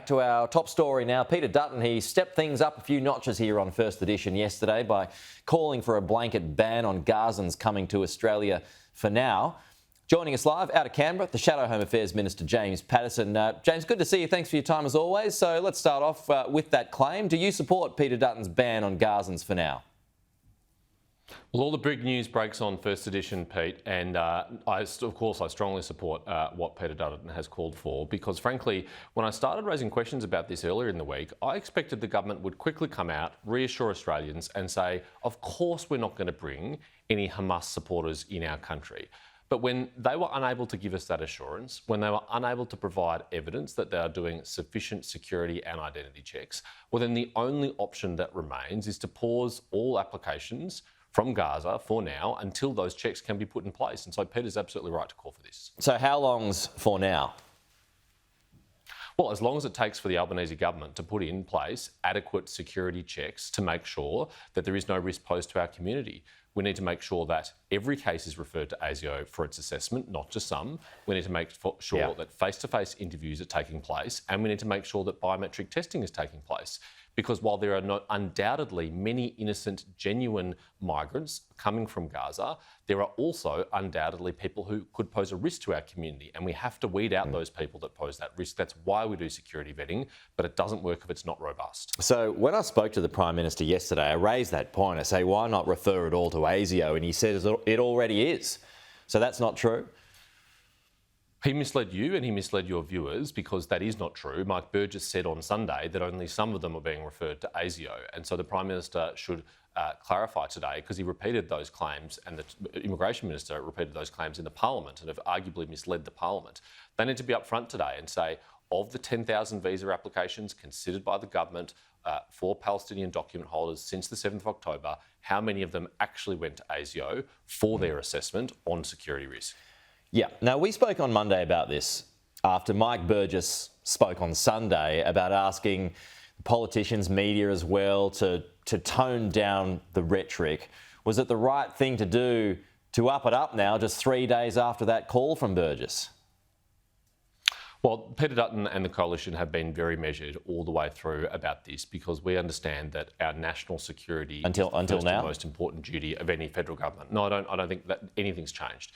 to our top story now. Peter Dutton, he stepped things up a few notches here on First Edition yesterday by calling for a blanket ban on Gazans coming to Australia for now. Joining us live out of Canberra, the Shadow Home Affairs Minister, James Paterson. James, good to see you. Thanks for your time as always. So let's start off with that claim. Do you support Peter Dutton's ban on Gazans for now? Well, all the big news breaks on First Edition, Pete, and I strongly support what Peter Dutton has called for, because frankly, when I started raising questions about this earlier in the week, I expected the government would quickly come out, reassure Australians and say, of course we're not going to bring any Hamas supporters in our country. But when they were unable to give us that assurance, when they were unable to provide evidence that they are doing sufficient security and identity checks, well then the only option that remains is to pause all applications from Gaza for now until those checks can be put in place. And so Peter's absolutely right to call for this. So how long's for now? Well, as long as it takes for the Albanese government to put in place adequate security checks to make sure that there is no risk posed to our community. We need to make sure that every case is referred to ASIO for its assessment, not just some. We need to make sure that face-to-face interviews are taking place, and we need to make sure that biometric testing is taking place. Because while there are undoubtedly many innocent, genuine migrants coming from Gaza, there are also undoubtedly people who could pose a risk to our community, and we have to weed out those people that pose that risk. That's why we do security vetting, but it doesn't work if it's not robust. So when I spoke to the Prime Minister yesterday, I raised that point. I say, why not refer it all to ASIO? And he says it already is. So that's not true? He misled you and he misled your viewers, because that is not true. Mike Burgess said on Sunday that only some of them are being referred to ASIO. And so the Prime Minister should clarify today, because he repeated those claims, and the Immigration Minister repeated those claims in the Parliament and have arguably misled the Parliament. They need to be upfront today and say, of the 10,000 visa applications considered by the government for Palestinian document holders since the 7th of October, how many of them actually went to ASIO for their assessment on security risk? Yeah. Now, we spoke on Monday about this after Mike Burgess spoke on Sunday about asking politicians, media as well, to tone down the rhetoric. Was it the right thing to do to up it up now, just 3 days after that call from Burgess? Well, Peter Dutton and the Coalition have been very measured all the way through about this, because we understand that our national security is the most important duty of any federal government. No, I don't think that anything's changed.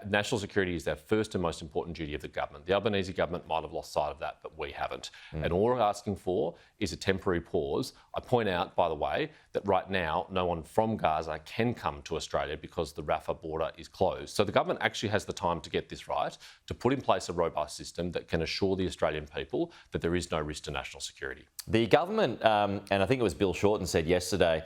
National security is our first and most important duty of the government. The Albanese government might have lost sight of that, but we haven't. And all we're asking for is a temporary pause. I point out, by the way, that right now no one from Gaza can come to Australia because the Rafah border is closed. So the government actually has the time to get this right, to put in place a robust system that can assure the Australian people that there is no risk to national security. The government, and I think it was Bill Shorten said yesterday,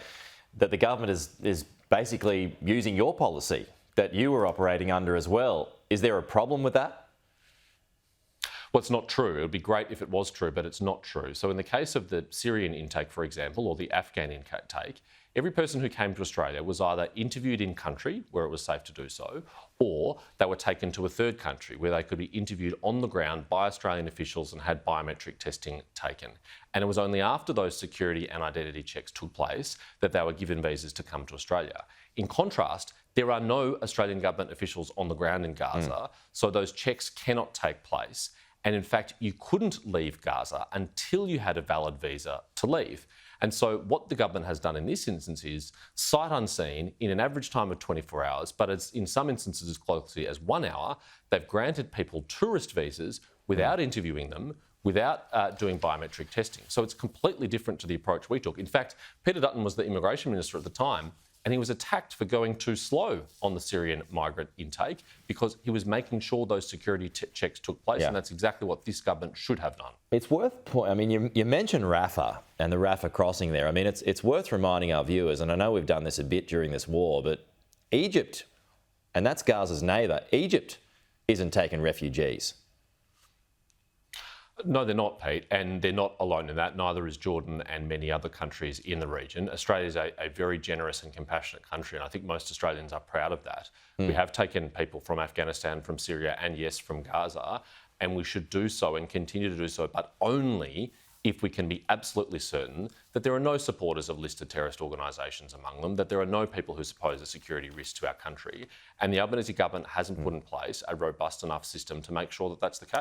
that the government is basically using your policy that you were operating under as well. Is there a problem with that? Well, it's not true. It would be great if it was true, but it's not true. So in the case of the Syrian intake, for example, or the Afghan intake, every person who came to Australia was either interviewed in country, where it was safe to do so, or they were taken to a third country where they could be interviewed on the ground by Australian officials and had biometric testing taken. And it was only after those security and identity checks took place that they were given visas to come to Australia. In contrast, there are no Australian government officials on the ground in Gaza, so those checks cannot take place. And in fact, you couldn't leave Gaza until you had a valid visa to leave. And so what the government has done in this instance is, sight unseen, in an average time of 24 hours, but it's in some instances as closely as 1 hour, they've granted people tourist visas without interviewing them, without doing biometric testing. So it's completely different to the approach we took. In fact, Peter Dutton was the Immigration Minister at the time, and he was attacked for going too slow on the Syrian migrant intake, because he was making sure those security checks took place, and that's exactly what this government should have done. It's worth, I mean, you mentioned Rafah and the Rafah crossing there. I mean, it's worth reminding our viewers, and I know we've done this a bit during this war, but Egypt, and that's Gaza's neighbour, Egypt isn't taking refugees. No, they're not, Pete, and they're not alone in that. Neither is Jordan and many other countries in the region. Australia is a very generous and compassionate country, and I think most Australians are proud of that. We have taken people from Afghanistan, from Syria, and yes, from Gaza, and we should do so and continue to do so, but only if we can be absolutely certain that there are no supporters of listed terrorist organisations among them, that there are no people who pose a security risk to our country, and the Albanese government hasn't put in place a robust enough system to make sure that that's the case.